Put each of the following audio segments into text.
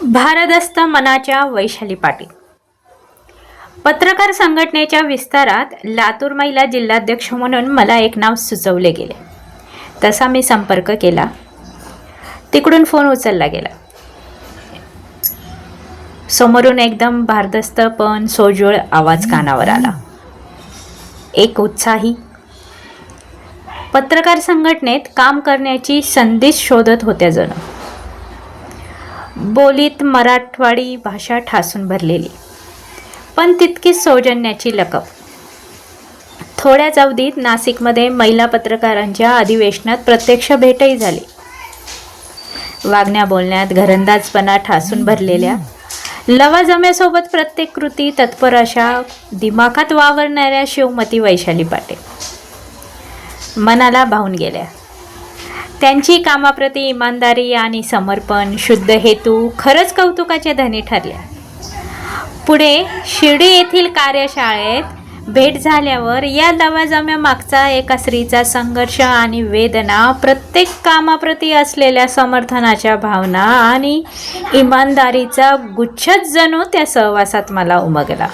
भारदस्त मनाच्या वैशाली पाटील. पत्रकार संघटनेच्या विस्तारात लातूर महिला जिल्हाध्यक्ष म्हणून मला एक नाव सुचवले गेले. तसा मी संपर्क केला. तिकडून फोन उचलला गेला. समोरून एकदम भारदस्त पण सोज्वळ आवाज कानावर आला. एक उत्साही पत्रकार संघटनेत काम करण्याची संधी शोधत होत्या जणू. बोलीत मराठवाडी भाषा ठासून भरलेली, पण तितकीच सौजन्याची लकब. थोड्याच अवधीत नाशिकमध्ये महिला पत्रकारांच्या अधिवेशनात प्रत्यक्ष भेटही झाली. वागण्या बोलण्यात घरंदाजपणा ठासून भरलेल्या, लवाजम्यासोबत प्रत्येक कृती तत्पर अशा दिमाखात वावरणाऱ्या शिवमती वैशाली पाटील मनाला भावून गेल्या. त्यांची कामाप्रती इमानदारी आणि समर्पण, शुद्ध हेतू खरंच कौतुकाचे धनी ठरल्या. पुढे शिर्डी येथील कार्यशाळेत भेट झाल्यावर या लवाजम्यामागचा एका स्त्रीचा संघर्ष आणि वेदना, प्रत्येक कामाप्रती असलेल्या समर्थनाच्या भावना आणि इमानदारीचा गुच्छच जणू त्या सहवासात मला उमगला.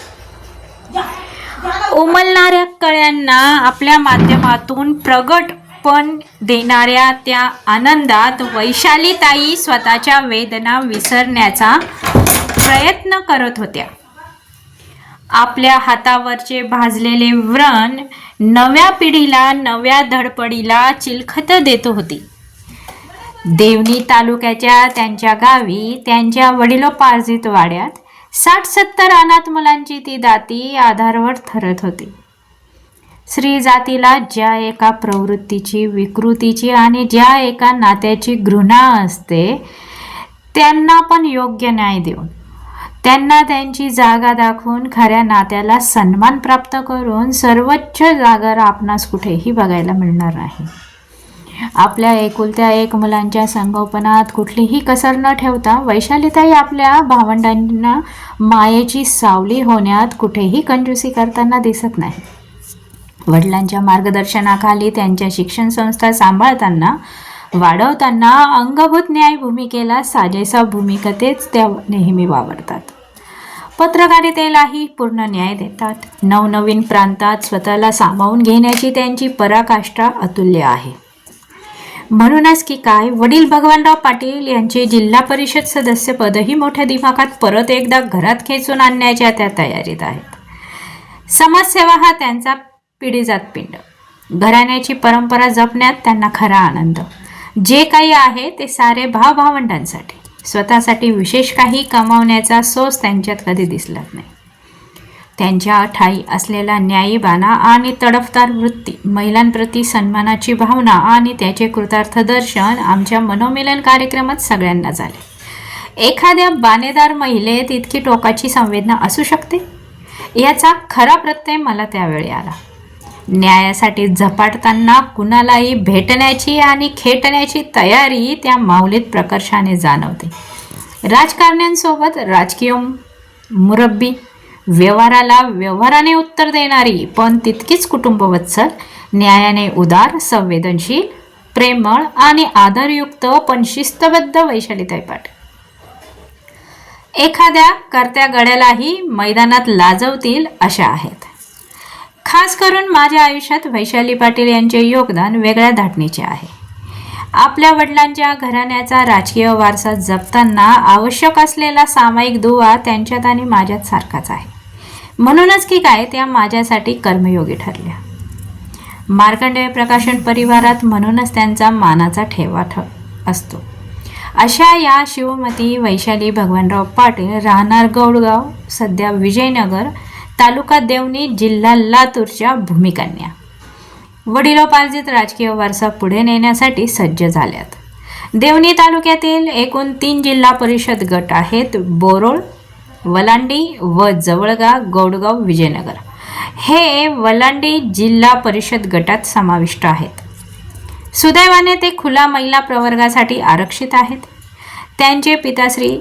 उमलणाऱ्या कळ्यांना आपल्या माध्यमातून प्रगटपण देणाऱ्या त्या आनंदात वैशालीताई स्वतःच्या वेदना विसरण्याचा प्रयत्न करत होत्या. आपल्या हातावरचे भाजलेले व्रण नव्या पिढीला, नव्या धडपडीला चिलखत देत होती. देवणी तालुक्याच्या त्यांच्या गावी, त्यांच्या वडिलोपार्जित वाड्यात 60-70 अनाथ मुलांची ती दाती आधारवड ठरत होती. स्त्री जातीला ज्या एका प्रवृत्तीची, विकृतीची आणि ज्या एका नात्याची घृणा असते, त्यांना पण योग्य न्याय देऊन, त्यांना त्यांची जागा दाखवून, खऱ्या नात्याला सन्मान प्राप्त करून सर्वोच्च जागर आपणास कुठेही बघायला मिळणार नाही. आपल्या एकुलत्या एक मुलांच्या संगोपनात कुठलीही कसर न ठेवता वैशालीताई आपल्या भावंडांना मायेची सावली होण्यात कुठेही कंजूसी करताना दिसत नाही. वडिलांच्या मार्गदर्शनाखाली त्यांच्या शिक्षण संस्था सांभाळताना, वाढवताना अंगभूत न्याय भूमिकेला साजेसा भूमिकेतच त्या नेहमी वावरतात. पत्रकारितेलाही पूर्ण न्याय देतात. नवनवीन प्रांतात स्वतःला सामावून घेण्याची त्यांची पराकाष्ठा अतुल्य आहे. म्हणूनच की काय, वडील भगवानराव पाटील यांचे जिल्हा परिषद सदस्यपदही मोठ्या दिमाखात परत एकदा घरात खेचून आणण्याच्या त्या तयारीत आहेत. समाजसेवा हा त्यांचा पिढीजात पिंड. घराण्याची परंपरा जपण्यात त्यांना खरा आनंद. जे काही आहे ते सारे भावभावंडांसाठी, स्वतःसाठी विशेष काही कमावण्याचा सोस त्यांच्यात कधी दिसलाच नाही. त्यांच्या ठायी असलेला न्यायीबाणा आणि तडफदार वृत्ती, महिलांप्रती सन्मानाची भावना आणि त्याचे कृतार्थ दर्शन आमच्या मनोमिलन कार्यक्रमात सगळ्यांना झाले. एखाद्या बाणेदार महिलेत इतकी टोकाची संवेदना असू शकते, याचा खरा प्रत्यय मला त्यावेळी आला. न्यायासाठी झपाटताना कुणालाही भेटण्याची आणि खेटण्याची तयारी त्या माऊलीत प्रकर्षाने जाणवते. राजकारण्यांसोबत राजकीय मुरब्बी, व्यवहाराला व्यवहाराने उत्तर देणारी पण तितकीच कुटुंबवत्सल, न्यायाने उदार, संवेदनशील, प्रेमळ आणि आदरयुक्त पण शिस्तबद्ध वैशालीताई पाटील एखाद्या कर्त्या गड्यालाही मैदानात लाजवतील अशा आहेत. खास करून माझ्या आयुष्यात वैशाली पाटील यांचे योगदान वेगळ्या धाटणीचे आहे. आपल्या वडिलांच्या घराण्याचा राजकीय वारसा जपताना आवश्यक असलेला सामायिक दुवा त्यांच्यात आणि माझ्यात सारखाच आहे. म्हणूनच की काय, त्या माझ्यासाठी कर्मयोगी ठरल्या. मार्कंडेय प्रकाशन परिवारात म्हणूनच त्यांचा मानाचा ठेवा असतो. अशा या शिवमती वैशाली भगवानराव पाटील, राहणार गौडगाव, सध्या विजयनगर, तालुका देवणी, जिल्हा लातूरच्या भूमिकन्या, वडिलोपार्जित राजकीय वारसा पुढे नेण्यासाठी सज्ज झाल्यात. देवणी तालुक्यातील एकूण 3 जिल्हा परिषद गट आहेत. बोरोळ, वलांडी व जवळगा गौडगाव, विजयनगर हे वलांडी जिल्हा परिषद गटात समाविष्ट आहेत. सुदैवाने ते खुला महिला प्रवर्गासाठी आरक्षित आहेत. त्यांचे पिताश्री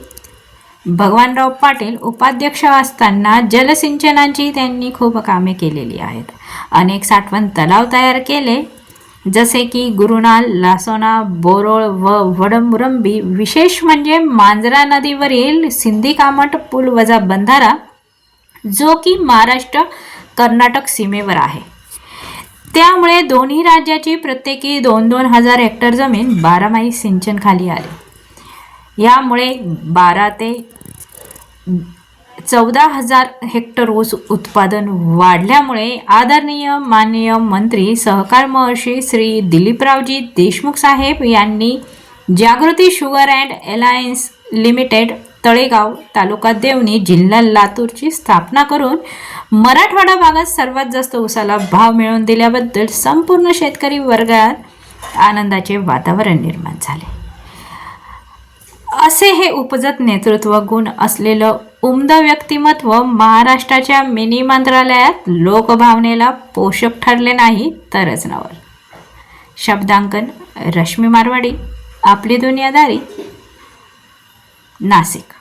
भगवानराव पाटील उपाध्यक्ष असताना जलसिंचनाची त्यांनी खूप कामे केलेली आहेत. अनेक साठवण तलाव तयार केले. जसे की गुरुनाल, लासोना, बोरोळ व वडमुरंबी. विशेष म्हणजे मांजरा नदीवरील सिंधी कामठ पूल वजा बंधारा, जो की महाराष्ट्र कर्नाटक सीमेवर आहे. त्यामुळे दोन्ही राज्याची प्रत्येकी 2-2 हजार हेक्टर जमीन 12माही सिंचनखाली आली. यामुळे 12 ते 14,000 हेक्टर ऊस उत्पादन वाढल्यामुळे आदरणीय माननीय मंत्री सहकार महर्षी श्री दिलीपरावजी देशमुख साहेब यांनी Jagruti sugar and alliance limited, Talegaon, taluka Deoni, जिल्हा लातूरची स्थापना करून मराठवाडा भागात सर्वात जास्त ऊसाला भाव मिळवून दिल्याबद्दल संपूर्ण शेतकरी वर्गात आनंदाचे वातावरण निर्माण झाले. असे हे उपजत नेतृत्व गुण असलेलं उमद व्यक्तिमत्व महाराष्ट्राच्या मिनी मंत्रालयात लोकभावनेला पोषक ठरले नाही तरच नवल. शब्दांकन रश्मी मारवाडी, आपली दुनियादारी, नाशिक.